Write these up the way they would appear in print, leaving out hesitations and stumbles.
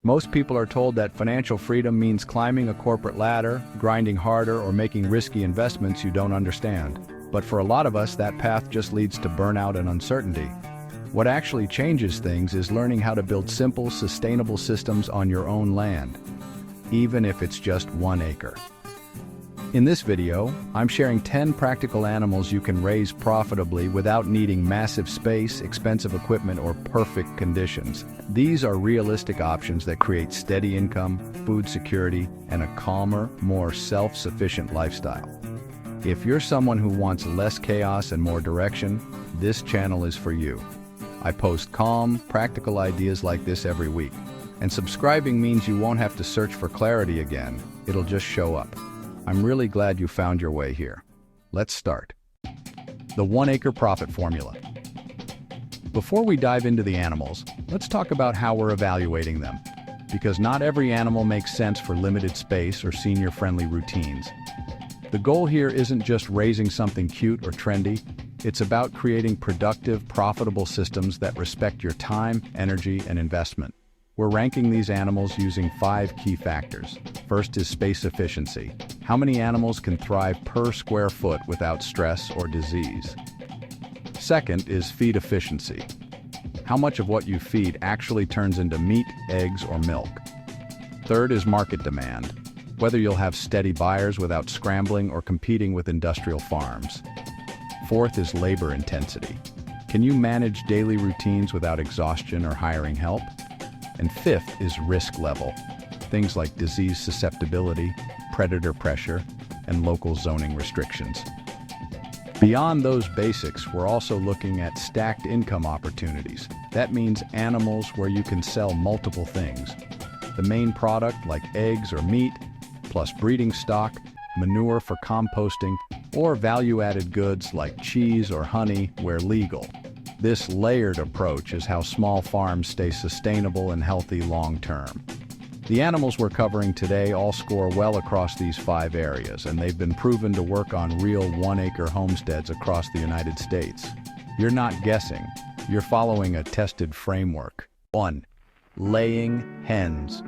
Most people are told that financial freedom means climbing a corporate ladder, grinding harder, or making risky investments you don't understand. But for a lot of us, that path just leads to burnout and uncertainty. What actually changes things is learning how to build simple, sustainable systems on your own land, even if it's just 1 acre. In this video, I'm sharing 10 practical animals you can raise profitably without needing massive space, expensive equipment, or perfect conditions. These are realistic options that create steady income, food security, and a calmer, more self-sufficient lifestyle. If you're someone who wants less chaos and more direction, this channel is for you. I post calm, practical ideas like this every week. And subscribing means you won't have to search for clarity again. It'll just show up. I'm really glad you found your way here. Let's start. The 1 acre profit formula. Before we dive into the animals, let's talk about how we're evaluating them. Because not every animal makes sense for limited space or senior-friendly routines. The goal here isn't just raising something cute or trendy. It's about creating productive, profitable systems that respect your time, energy, and investment. We're ranking these animals using 5 key factors. First is space efficiency. How many animals can thrive per square foot without stress or disease? Second is feed efficiency. How much of what you feed actually turns into meat, eggs, or milk? Third is market demand. Whether you'll have steady buyers without scrambling or competing with industrial farms. Fourth is labor intensity. Can you manage daily routines without exhaustion or hiring help? And fifth is risk level. Things like disease susceptibility, predator pressure, and local zoning restrictions. Beyond those basics, we're also looking at stacked income opportunities. That means animals where you can sell multiple things. The main product, like eggs or meat, plus breeding stock, manure for composting, or value-added goods like cheese or honey where legal. This layered approach is how small farms stay sustainable and healthy long-term. The animals we're covering today all score well across these 5 areas, and they've been proven to work on real 1 acre homesteads across the United States. You're not guessing, you're following a tested framework. 1. Laying hens.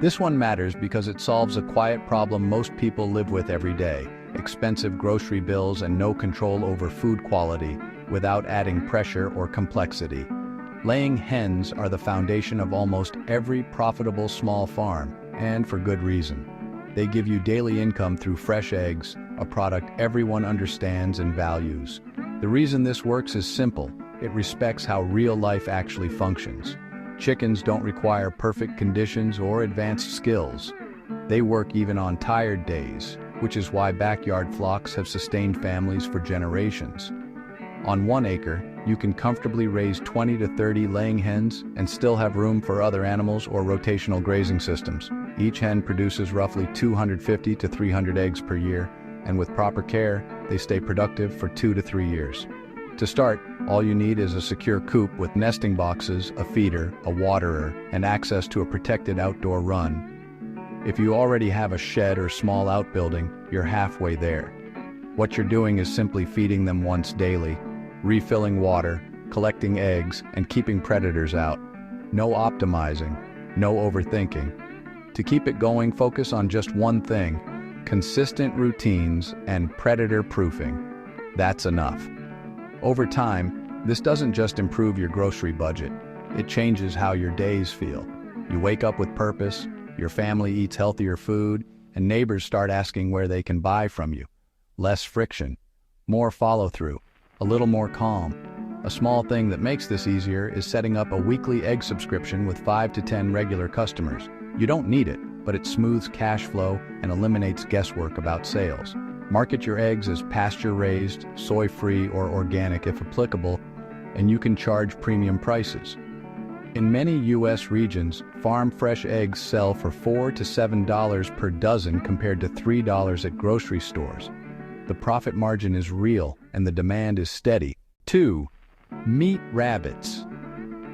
This one matters because it solves a quiet problem most people live with every day: expensive grocery bills and no control over food quality without adding pressure or complexity. Laying hens are the foundation of almost every profitable small farm, and for good reason. They give you daily income through fresh eggs, a product everyone understands and values. The reason this works is simple. It respects how real life actually functions. Chickens don't require perfect conditions or advanced skills. They work even on tired days, which is why backyard flocks have sustained families for generations. On 1 acre, you can comfortably raise 20 to 30 laying hens and still have room for other animals or rotational grazing systems. Each hen produces roughly 250 to 300 eggs per year, and with proper care, they stay productive for 2 to 3 years. To start, all you need is a secure coop with nesting boxes, a feeder, a waterer, and access to a protected outdoor run. If you already have a shed or small outbuilding, you're halfway there. What you're doing is simply feeding them once daily, refilling water, collecting eggs, and keeping predators out. No optimizing, no overthinking. To keep it going, focus on just one thing: consistent routines and predator proofing. That's enough. Over time, this doesn't just improve your grocery budget, it changes how your days feel. You wake up with purpose, your family eats healthier food, and neighbors start asking where they can buy from you. Less friction, more follow-through, a little more calm. A small thing that makes this easier is setting up a weekly egg subscription with 5 to 10 regular customers. You don't need it, but it smooths cash flow and eliminates guesswork about sales. Market your eggs as pasture-raised, soy-free, or organic if applicable, and you can charge premium prices. In many U.S. regions, farm-fresh eggs sell for $4 to $7 per dozen compared to $3 at grocery stores. The profit margin is real, and the demand is steady. 2. Meat rabbits.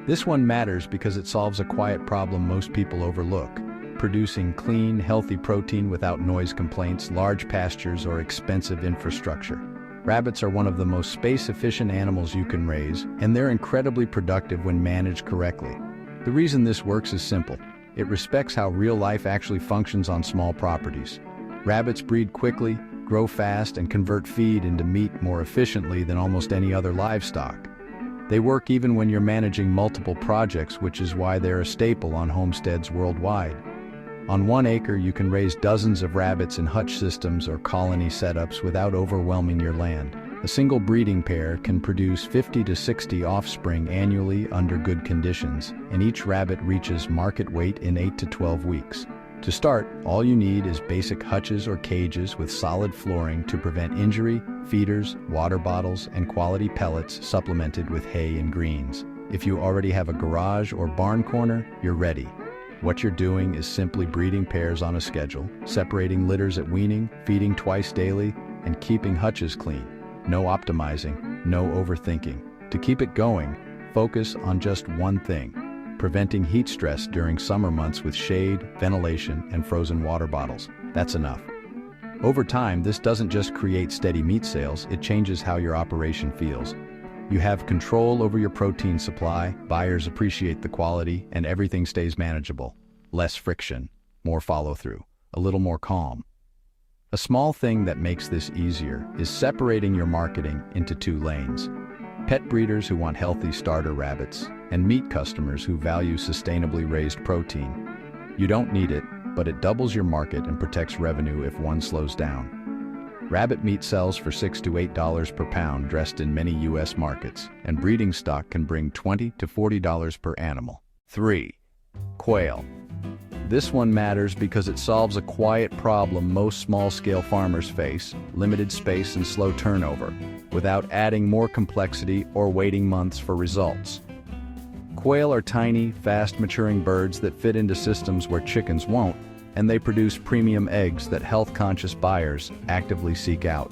This one matters because it solves a quiet problem most people overlook: producing clean, healthy protein without noise complaints, large pastures, or expensive infrastructure. Rabbits are one of the most space-efficient animals you can raise, and they're incredibly productive when managed correctly. The reason this works is simple. It respects how real life actually functions on small properties. Rabbits breed quickly, grow fast, and convert feed into meat more efficiently than almost any other livestock. They work even when you're managing multiple projects, which is why they're a staple on homesteads worldwide. On 1 acre, you can raise dozens of rabbits in hutch systems or colony setups without overwhelming your land. A single breeding pair can produce 50 to 60 offspring annually under good conditions, and each rabbit reaches market weight in 8 to 12 weeks. To start, all you need is basic hutches or cages with solid flooring to prevent injury, feeders, water bottles, and quality pellets supplemented with hay and greens. If you already have a garage or barn corner, you're ready. What you're doing is simply breeding pairs on a schedule, separating litters at weaning, feeding twice daily, and keeping hutches clean. No optimizing, no overthinking. To keep it going, focus on just one thing: preventing heat stress during summer months with shade, ventilation, and frozen water bottles. That's enough. Over time, this doesn't just create steady meat sales, it changes how your operation feels. You have control over your protein supply, buyers appreciate the quality, and everything stays manageable. Less friction, more follow-through, a little more calm. A small thing that makes this easier is separating your marketing into 2 lanes. Pet breeders who want healthy starter rabbits, and meat customers who value sustainably raised protein. You don't need it, but it doubles your market and protects revenue if one slows down. Rabbit meat sells for $6 to $8 per pound dressed in many U.S. markets, and breeding stock can bring $20 to $40 per animal. 3. Quail. This one matters because it solves a quiet problem most small-scale farmers face: limited space and slow turnover, without adding more complexity or waiting months for results. Quail are tiny, fast-maturing birds that fit into systems where chickens won't, and they produce premium eggs that health-conscious buyers actively seek out.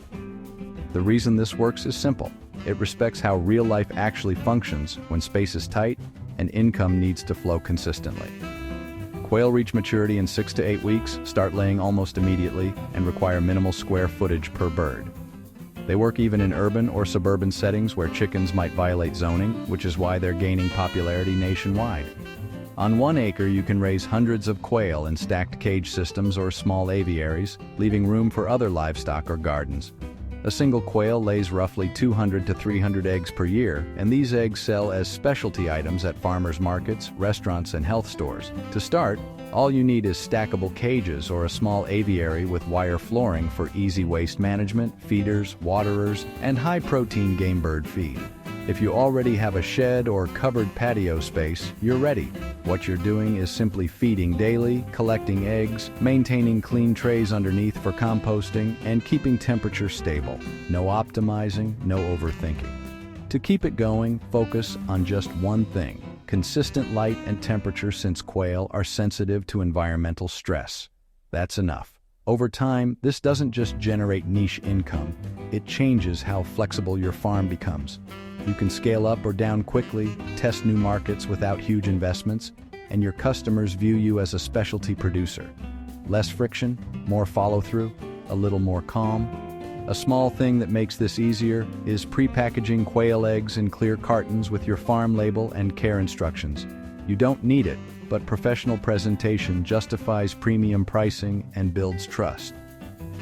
The reason this works is simple. It respects how real life actually functions when space is tight and income needs to flow consistently. Quail reach maturity in 6 to 8 weeks, start laying almost immediately, and require minimal square footage per bird. They work even in urban or suburban settings where chickens might violate zoning, which is why they're gaining popularity nationwide. On 1 acre, you can raise hundreds of quail in stacked cage systems or small aviaries, leaving room for other livestock or gardens. A single quail lays roughly 200 to 300 eggs per year, and these eggs sell as specialty items at farmers markets, restaurants, and health stores. To start, all you need is stackable cages or a small aviary with wire flooring for easy waste management, feeders, waterers, and high-protein game bird feed. If you already have a shed or covered patio space, you're ready. What you're doing is simply feeding daily, collecting eggs, maintaining clean trays underneath for composting, and keeping temperature stable. No optimizing, no overthinking. To keep it going, focus on just one thing: consistent light and temperature, since quail are sensitive to environmental stress. That's enough. Over time, this doesn't just generate niche income, it changes how flexible your farm becomes. You can scale up or down quickly, test new markets without huge investments, and your customers view you as a specialty producer. Less friction, more follow-through, a little more calm. A small thing that makes this easier is pre-packaging quail eggs in clear cartons with your farm label and care instructions. You don't need it, but professional presentation justifies premium pricing and builds trust.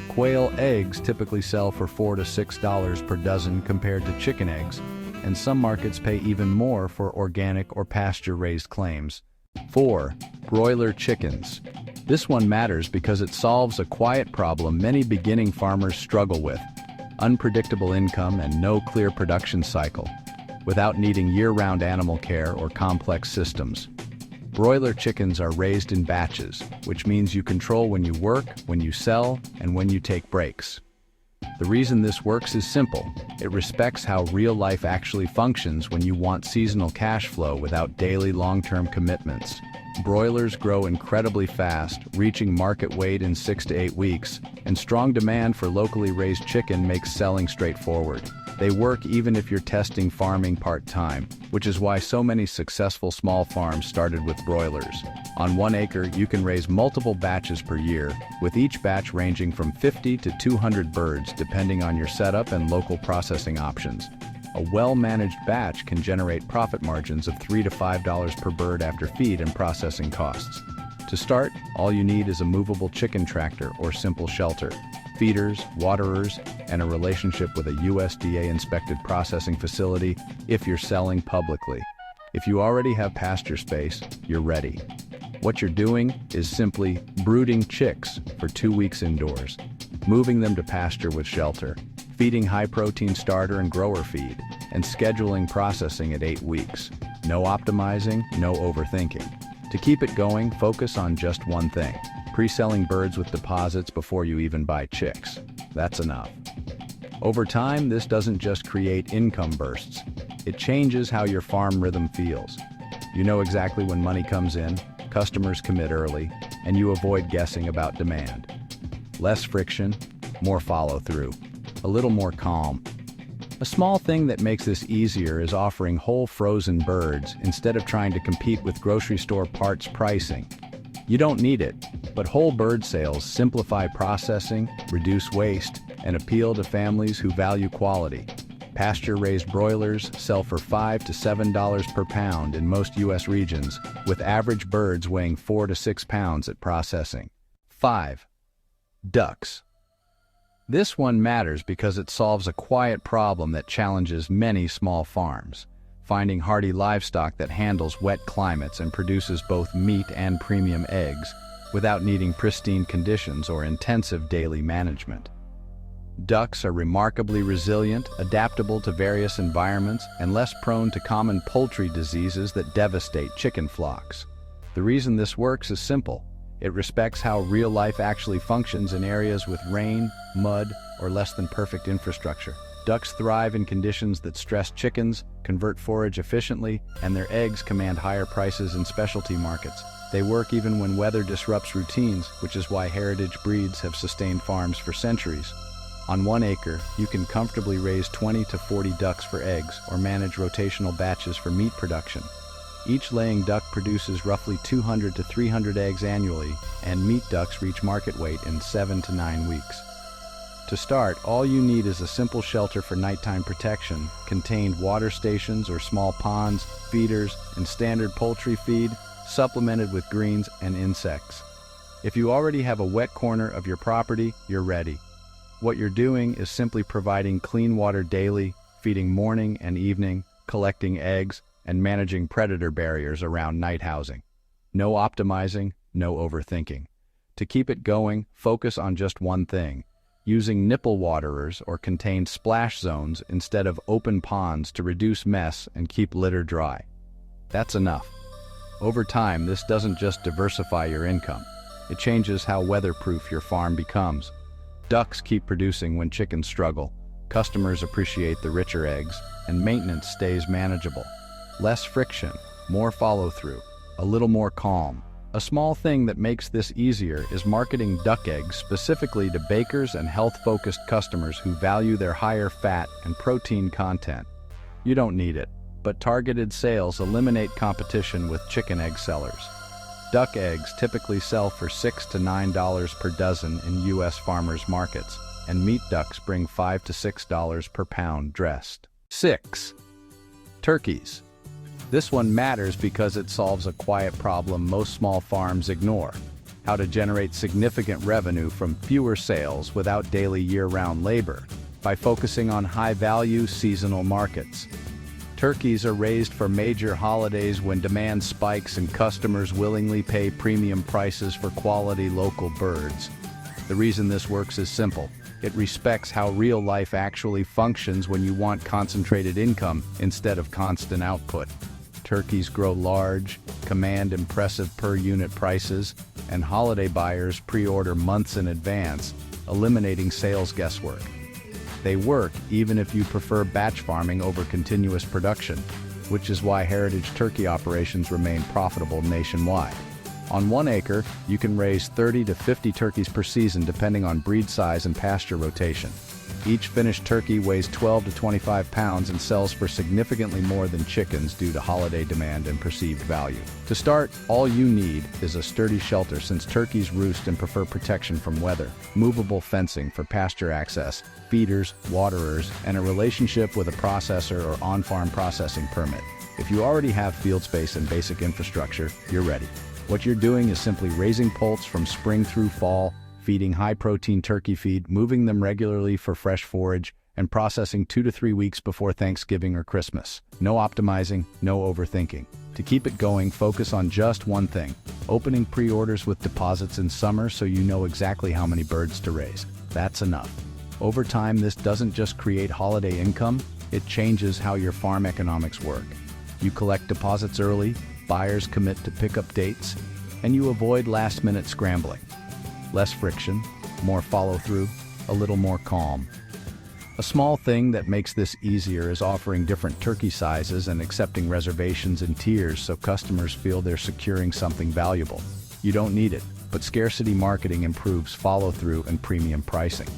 Quail eggs typically sell for $4 to $6 per dozen compared to chicken eggs, and some markets pay even more for organic or pasture-raised claims. 4. Broiler chickens. This one matters because it solves a quiet problem many beginning farmers struggle with: unpredictable income and no clear production cycle, without needing year-round animal care or complex systems. Broiler chickens are raised in batches, which means you control when you work, when you sell, and when you take breaks. The reason this works is simple. It respects how real life actually functions when you want seasonal cash flow without daily long-term commitments. Broilers grow incredibly fast, reaching market weight in 6 to 8 weeks, and strong demand for locally raised chicken makes selling straightforward. They work even if you're testing farming part-time, which is why so many successful small farms started with broilers. On 1 acre, you can raise multiple batches per year, with each batch ranging from 50 to 200 birds depending on your setup and local processing options. A well-managed batch can generate profit margins of $3 to $5 per bird after feed and processing costs. To start, all you need is a movable chicken tractor or simple shelter, feeders, waterers, and a relationship with a USDA-inspected processing facility if you're selling publicly. If you already have pasture space, you're ready. What you're doing is simply brooding chicks for 2 weeks indoors, moving them to pasture with shelter, feeding high-protein starter and grower feed, and scheduling processing at 8 weeks. No optimizing, no overthinking. To keep it going, focus on just one thing: pre-selling birds with deposits before you even buy chicks. That's enough. Over time, this doesn't just create income bursts. It changes how your farm rhythm feels. You know exactly when money comes in, customers commit early, and you avoid guessing about demand. Less friction, more follow-through, a little more calm. A small thing that makes this easier is offering whole frozen birds instead of trying to compete with grocery store parts pricing. You don't need it, but whole bird sales simplify processing, reduce waste, and appeal to families who value quality. Pasture-raised broilers sell for $5 to $7 per pound in most U.S. regions, with average birds weighing 4 to 6 pounds at processing. 5. Ducks. This one matters because it solves a quiet problem that challenges many small farms: finding hardy livestock that handles wet climates and produces both meat and premium eggs without needing pristine conditions or intensive daily management. Ducks are remarkably resilient, adaptable to various environments, and less prone to common poultry diseases that devastate chicken flocks. The reason this works is simple. It respects how real life actually functions in areas with rain, mud, or less than perfect infrastructure. Ducks thrive in conditions that stress chickens, convert forage efficiently, and their eggs command higher prices in specialty markets. They work even when weather disrupts routines, which is why heritage breeds have sustained farms for centuries. On 1 acre, you can comfortably raise 20 to 40 ducks for eggs or manage rotational batches for meat production. Each laying duck produces roughly 200 to 300 eggs annually, and meat ducks reach market weight in 7 to 9 weeks. To start, all you need is a simple shelter for nighttime protection, contained water stations or small ponds, feeders, and standard poultry feed, supplemented with greens and insects. If you already have a wet corner of your property, you're ready. What you're doing is simply providing clean water daily, feeding morning and evening, collecting eggs, and managing predator barriers around night housing. No optimizing, no overthinking. To keep it going, focus on just one thing: using nipple waterers or contained splash zones instead of open ponds to reduce mess and keep litter dry. That's enough. Over time, this doesn't just diversify your income. It changes how weatherproof your farm becomes. Ducks keep producing when chickens struggle, customers appreciate the richer eggs, and maintenance stays manageable. Less friction, more follow-through, a little more calm. A small thing that makes this easier is marketing duck eggs specifically to bakers and health-focused customers who value their higher fat and protein content. You don't need it, but targeted sales eliminate competition with chicken egg sellers. Duck eggs typically sell for $6 to $9 per dozen in U.S. farmers' markets, and meat ducks bring $5 to $6 per pound dressed. 6. Turkeys. This one matters because it solves a quiet problem most small farms ignore: how to generate significant revenue from fewer sales without daily year-round labor, by focusing on high-value seasonal markets. Turkeys are raised for major holidays when demand spikes and customers willingly pay premium prices for quality local birds. The reason this works is simple. It respects how real life actually functions when you want concentrated income instead of constant output. Turkeys grow large, command impressive per-unit prices, and holiday buyers pre-order months in advance, eliminating sales guesswork. They work even if you prefer batch farming over continuous production, which is why heritage turkey operations remain profitable nationwide. On 1 acre, you can raise 30 to 50 turkeys per season depending on breed size and pasture rotation. Each finished turkey weighs 12 to 25 pounds and sells for significantly more than chickens due to holiday demand and perceived value. To start, all you need is a sturdy shelter since turkeys roost and prefer protection from weather, movable fencing for pasture access, feeders, waterers, and a relationship with a processor or on-farm processing permit. If you already have field space and basic infrastructure, you're ready. What you're doing is simply raising poults from spring through fall, feeding high-protein turkey feed, moving them regularly for fresh forage, and processing 2 to 3 weeks before Thanksgiving or Christmas. No optimizing, no overthinking. To keep it going, focus on just one thing: opening pre-orders with deposits in summer so you know exactly how many birds to raise. That's enough. Over time, this doesn't just create holiday income, it changes how your farm economics work. You collect deposits early, buyers commit to pickup dates, and you avoid last-minute scrambling. Less friction, more follow-through, a little more calm. A small thing that makes this easier is offering different turkey sizes and accepting reservations in tiers so customers feel they're securing something valuable. You don't need it, but scarcity marketing improves follow-through and premium pricing.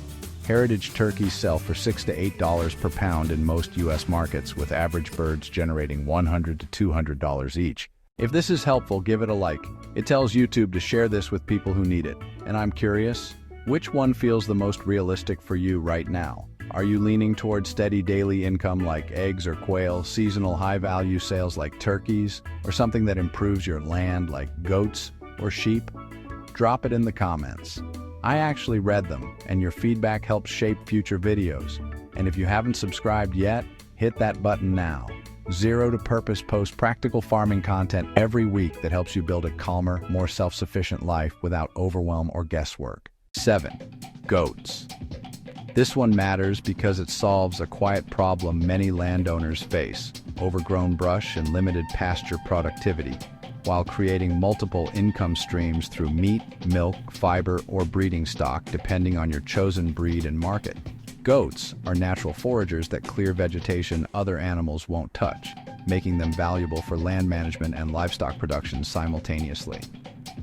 Heritage turkeys sell for $6 to $8 per pound in most U.S. markets, with average birds generating $100 to $200 each. If this is helpful, give it a like. It tells YouTube to share this with people who need it. And I'm curious, which one feels the most realistic for you right now? Are you leaning toward steady daily income like eggs or quail, seasonal high-value sales like turkeys, or something that improves your land like goats or sheep? Drop it in the comments. I actually read them, and your feedback helps shape future videos. And if you haven't subscribed yet, hit that button now. Zero to Purpose posts practical farming content every week that helps you build a calmer, more self-sufficient life without overwhelm or guesswork. 7. Goats. This one matters because it solves a quiet problem many landowners face: overgrown brush and limited pasture productivity, while creating multiple income streams through meat, milk, fiber, or breeding stock depending on your chosen breed and market. Goats are natural foragers that clear vegetation other animals won't touch, making them valuable for land management and livestock production simultaneously.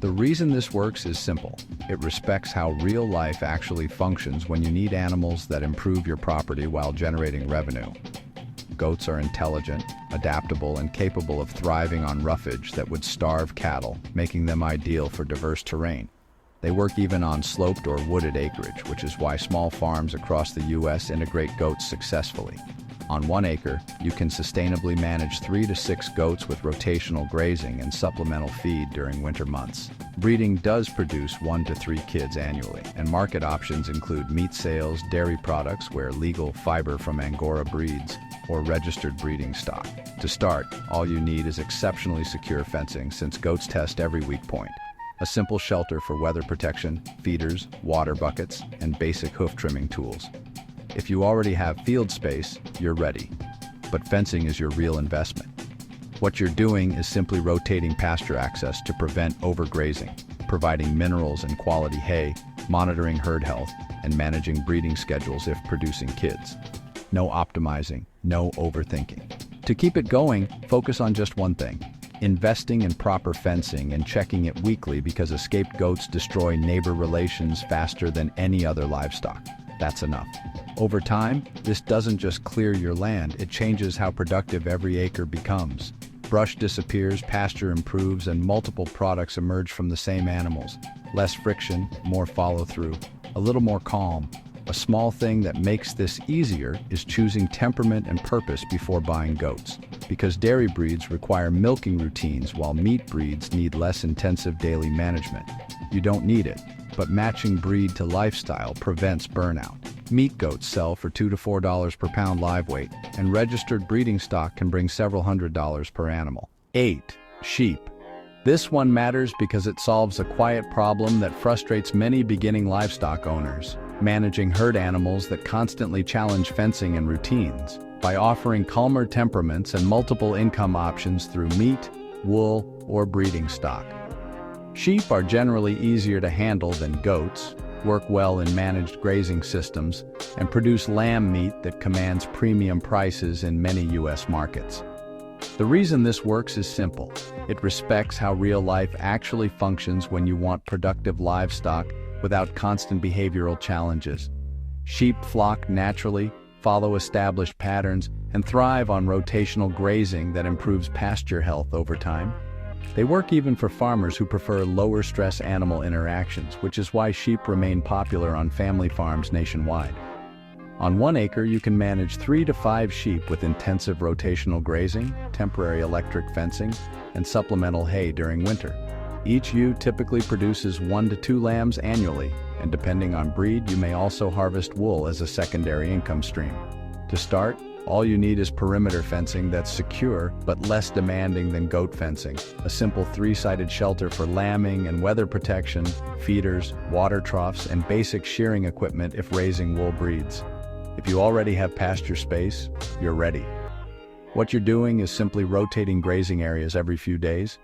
The reason this works is simple. It respects how real life actually functions when you need animals that improve your property while generating revenue. Goats are intelligent, adaptable, and capable of thriving on roughage that would starve cattle, making them ideal for diverse terrain. They work even on sloped or wooded acreage, which is why small farms across the U.S. integrate goats successfully. On 1 acre, you can sustainably manage 3 to 6 goats with rotational grazing and supplemental feed during winter months. Breeding does produce 1 to 3 kids annually, and market options include meat sales, dairy products where legal fiber from Angora breeds, or registered breeding stock. To start, all you need is exceptionally secure fencing, since goats test every weak point. A simple shelter for weather protection, feeders, water buckets, and basic hoof trimming tools. If you already have field space, you're ready. But fencing is your real investment. What you're doing is simply rotating pasture access to prevent overgrazing, providing minerals and quality hay, monitoring herd health, and managing breeding schedules if producing kids. No optimizing, no overthinking. To keep it going, focus on just one thing: investing in proper fencing and checking it weekly, because escaped goats destroy neighbor relations faster than any other livestock. That's enough. Over time, this doesn't just clear your land, it changes how productive every acre becomes. Brush disappears, pasture improves, and multiple products emerge from the same animals. Less friction, more follow-through, a little more calm. A small thing that makes this easier is choosing temperament and purpose before buying goats, because dairy breeds require milking routines while meat breeds need less intensive daily management. You don't need it, but matching breed to lifestyle prevents burnout. Meat goats sell for $2 to $4 per pound live weight, and registered breeding stock can bring several $100s per animal. 8. Sheep. This one matters because it solves a quiet problem that frustrates many beginning livestock owners: managing herd animals that constantly challenge fencing and routines. By offering calmer temperaments and multiple income options through meat, wool, or breeding stock. Sheep are generally easier to handle than goats, work well in managed grazing systems, and produce lamb meat that commands premium prices in many U.S. markets. The reason this works is simple. It respects how real life actually functions when you want productive livestock without constant behavioral challenges. Sheep flock naturally, follow established patterns, and thrive on rotational grazing that improves pasture health over time. They work even for farmers who prefer lower-stress animal interactions, which is why sheep remain popular on family farms nationwide. On 1 acre, you can manage 3 to 5 sheep with intensive rotational grazing, temporary electric fencing, and supplemental hay during winter. Each ewe typically produces 1 to 2 lambs annually, and depending on breed, you may also harvest wool as a secondary income stream. To start, all you need is perimeter fencing that's secure but less demanding than goat fencing, a simple 3-sided shelter for lambing and weather protection, feeders, water troughs, and basic shearing equipment if raising wool breeds. If you already have pasture space, you're ready. What you're doing is simply rotating grazing areas every few days,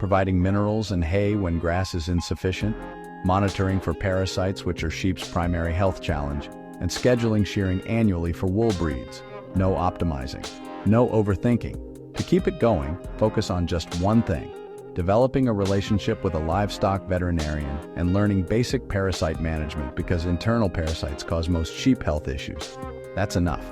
providing minerals and hay when grass is insufficient, monitoring for parasites, which are sheep's primary health challenge, and scheduling shearing annually for wool breeds. No optimizing, no overthinking. To keep it going, focus on just one thing: developing a relationship with a livestock veterinarian and learning basic parasite management, because internal parasites cause most sheep health issues. That's enough.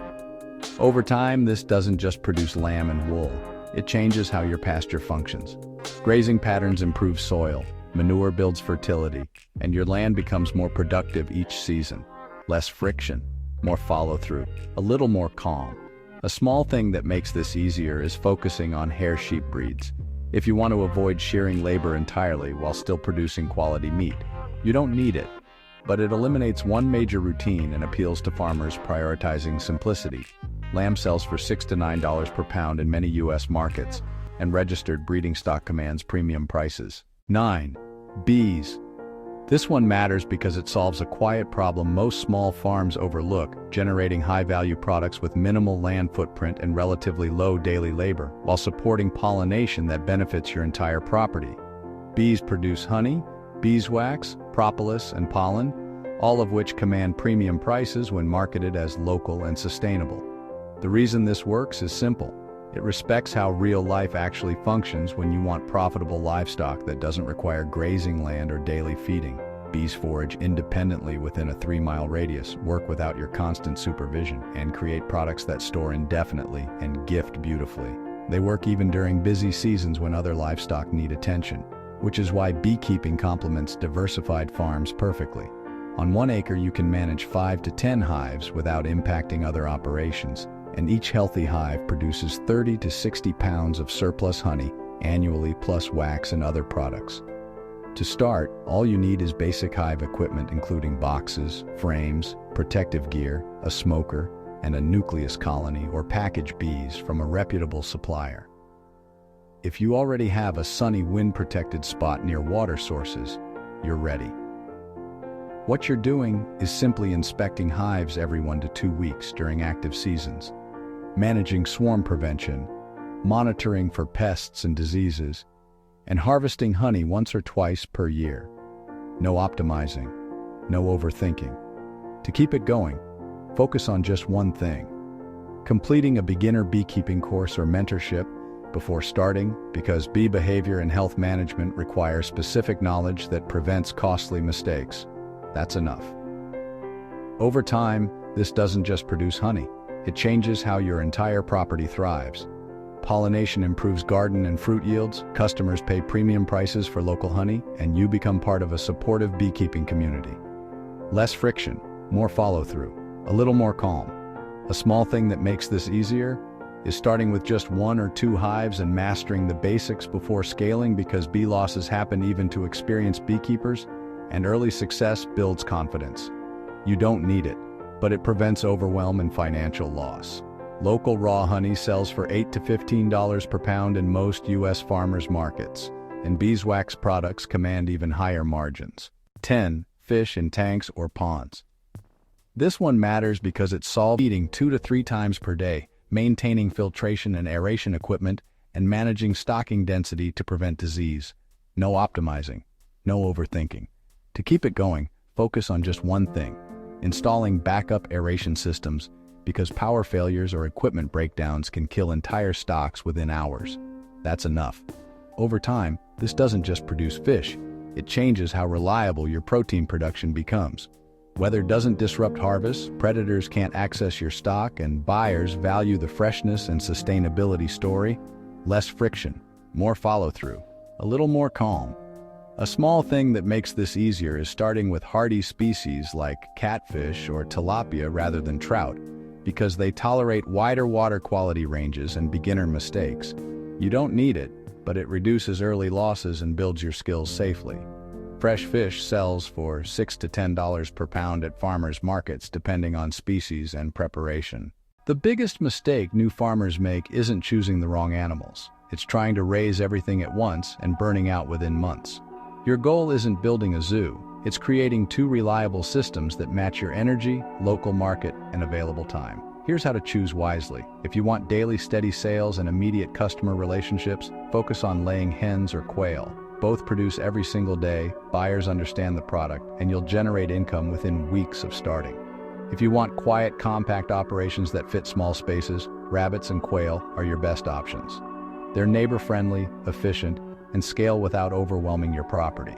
Over time, this doesn't just produce lamb and wool. It changes how your pasture functions. Grazing patterns improve soil, manure builds fertility, and your land becomes more productive each season. Less friction, more follow-through, a little more calm. A small thing that makes this easier is focusing on hair sheep breeds. If you want to avoid shearing labor entirely while still producing quality meat, you don't need it, but it eliminates one major routine and appeals to farmers prioritizing simplicity. Lamb sells for $6 to $9 per pound in many U.S. markets, and registered breeding stock commands premium prices. 9. Bees. This one matters because it solves a quiet problem most small farms overlook, generating high-value products with minimal land footprint and relatively low daily labor, while supporting pollination that benefits your entire property. Bees produce honey, beeswax, propolis, and pollen, all of which command premium prices when marketed as local and sustainable. The reason this works is simple. It respects how real life actually functions when you want profitable livestock that doesn't require grazing land or daily feeding. Bees forage independently within a 3-mile radius, work without your constant supervision, and create products that store indefinitely and gift beautifully. They work even during busy seasons when other livestock need attention, which is why beekeeping complements diversified farms perfectly. On 1 acre, you can manage 5 to 10 hives without impacting other operations, and each healthy hive produces 30 to 60 pounds of surplus honey annually, plus wax and other products. To start, all you need is basic hive equipment including boxes, frames, protective gear, a smoker, and a nucleus colony or package bees from a reputable supplier. If you already have a sunny wind-protected spot near water sources, you're ready. What you're doing is simply inspecting hives every 1 to 2 weeks during active seasons, managing swarm prevention, monitoring for pests and diseases, and harvesting honey once or twice per year. No optimizing, no overthinking. To keep it going, focus on just one thing: completing a beginner beekeeping course or mentorship before starting, because bee behavior and health management require specific knowledge that prevents costly mistakes. That's enough. Over time, this doesn't just produce honey. It changes how your entire property thrives. Pollination improves garden and fruit yields, customers pay premium prices for local honey, and you become part of a supportive beekeeping community. Less friction, more follow-through, a little more calm. A small thing that makes this easier is starting with just 1 or 2 hives and mastering the basics before scaling, because bee losses happen even to experienced beekeepers, and early success builds confidence. You don't need it, but it prevents overwhelm and financial loss. Local raw honey sells for $8 to $15 per pound in most U.S. farmers markets, and beeswax products command even higher margins. 10. Fish in tanks or ponds. This one matters because it solves feeding 2 to 3 times per day, maintaining filtration and aeration equipment, and managing stocking density to prevent disease. No optimizing, no overthinking. To keep it going, focus on just one thing: installing backup aeration systems, because power failures or equipment breakdowns can kill entire stocks within hours. That's enough. Over time, this doesn't just produce fish, it changes how reliable your protein production becomes. Weather doesn't disrupt harvests, predators can't access your stock, and buyers value the freshness and sustainability story. Less friction, more follow-through, a little more calm. A small thing that makes this easier is starting with hardy species like catfish or tilapia rather than trout, because they tolerate wider water quality ranges and beginner mistakes. You don't need it, but it reduces early losses and builds your skills safely. Fresh fish sells for $6 to $10 per pound at farmers markets depending on species and preparation. The biggest mistake new farmers make isn't choosing the wrong animals. It's trying to raise everything at once and burning out within months. Your goal isn't building a zoo, it's creating two reliable systems that match your energy, local market, and available time. Here's how to choose wisely. If you want daily steady sales and immediate customer relationships, focus on laying hens or quail. Both produce every single day, buyers understand the product, and you'll generate income within weeks of starting. If you want quiet, compact operations that fit small spaces, rabbits and quail are your best options. They're neighbor-friendly, efficient, and scale without overwhelming your property.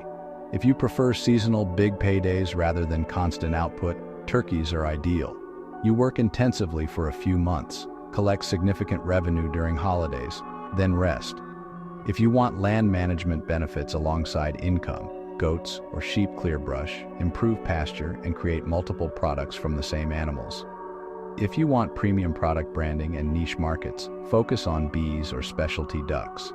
If you prefer seasonal big paydays rather than constant output, turkeys are ideal. You work intensively for a few months, collect significant revenue during holidays, then rest. If you want land management benefits alongside income, goats or sheep clear brush, improve pasture, and create multiple products from the same animals. If you want premium product branding and niche markets, focus on bees or specialty ducks.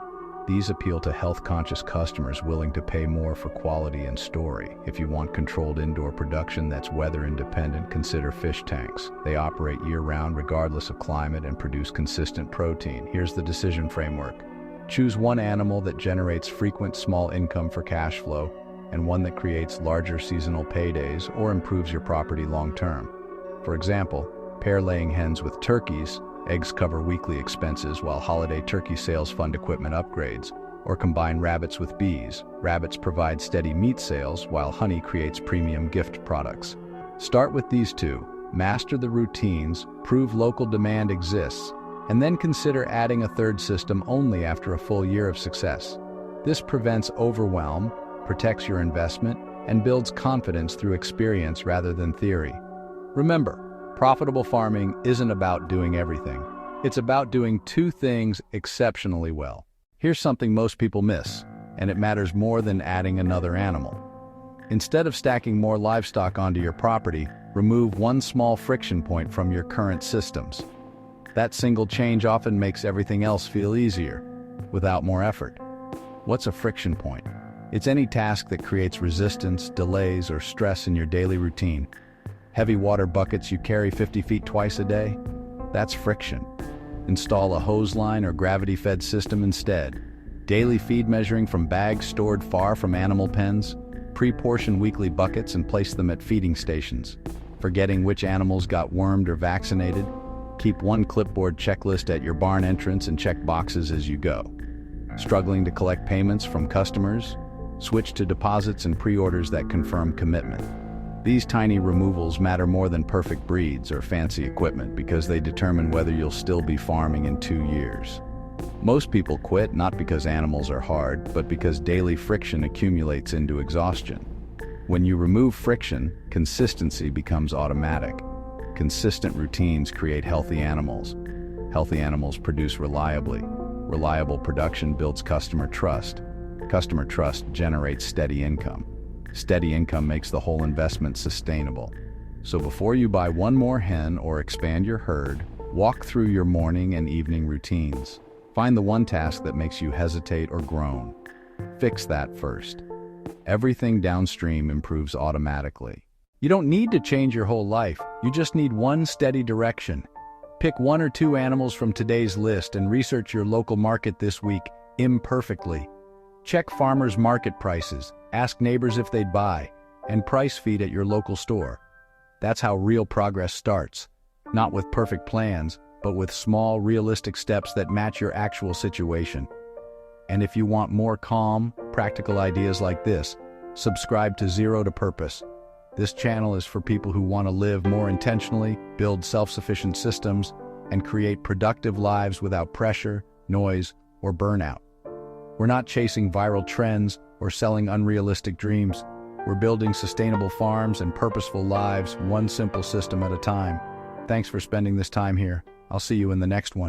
These appeal to health-conscious customers willing to pay more for quality and story. If you want controlled indoor production that's weather-independent, consider fish tanks. They operate year-round regardless of climate and produce consistent protein. Here's the decision framework. Choose one animal that generates frequent small income for cash flow, and one that creates larger seasonal paydays or improves your property long-term. For example, pair laying hens with turkeys. Eggs cover weekly expenses while holiday turkey sales fund equipment upgrades, or combine rabbits with bees. Rabbits provide steady meat sales while honey creates premium gift products. Start with these two, master the routines, prove local demand exists, and then consider adding a third system only after a full year of success. This prevents overwhelm, protects your investment, and builds confidence through experience rather than theory. Remember, profitable farming isn't about doing everything. It's about doing two things exceptionally well. Here's something most people miss, and it matters more than adding another animal. Instead of stacking more livestock onto your property, remove one small friction point from your current systems. That single change often makes everything else feel easier, without more effort. What's a friction point? It's any task that creates resistance, delays, or stress in your daily routine. Heavy water buckets you carry 50 feet twice a day? That's friction. Install a hose line or gravity-fed system instead. Daily feed measuring from bags stored far from animal pens. Pre-portion weekly buckets and place them at feeding stations. Forgetting which animals got wormed or vaccinated? Keep one clipboard checklist at your barn entrance and check boxes as you go. Struggling to collect payments from customers? Switch to deposits and pre-orders that confirm commitment. These tiny removals matter more than perfect breeds or fancy equipment because they determine whether you'll still be farming in 2 years. Most people quit not because animals are hard, but because daily friction accumulates into exhaustion. When you remove friction, consistency becomes automatic. Consistent routines create healthy animals. Healthy animals produce reliably. Reliable production builds customer trust. Customer trust generates steady income. Steady income makes the whole investment sustainable. So before you buy one more hen or expand your herd, walk through your morning and evening routines. Find the one task that makes you hesitate or groan. Fix that first. Everything downstream improves automatically. You don't need to change your whole life, you just need one steady direction. Pick 1 or 2 animals from today's list and research your local market this week, imperfectly. Check farmers' market prices, ask neighbors if they'd buy, and price feed at your local store. That's how real progress starts. Not with perfect plans, but with small, realistic steps that match your actual situation. And if you want more calm, practical ideas like this, subscribe to Zero to Purpose. This channel is for people who want to live more intentionally, build self-sufficient systems, and create productive lives without pressure, noise, or burnout. We're not chasing viral trends or selling unrealistic dreams. We're building sustainable farms and purposeful lives, one simple system at a time. Thanks for spending this time here. I'll see you in the next one.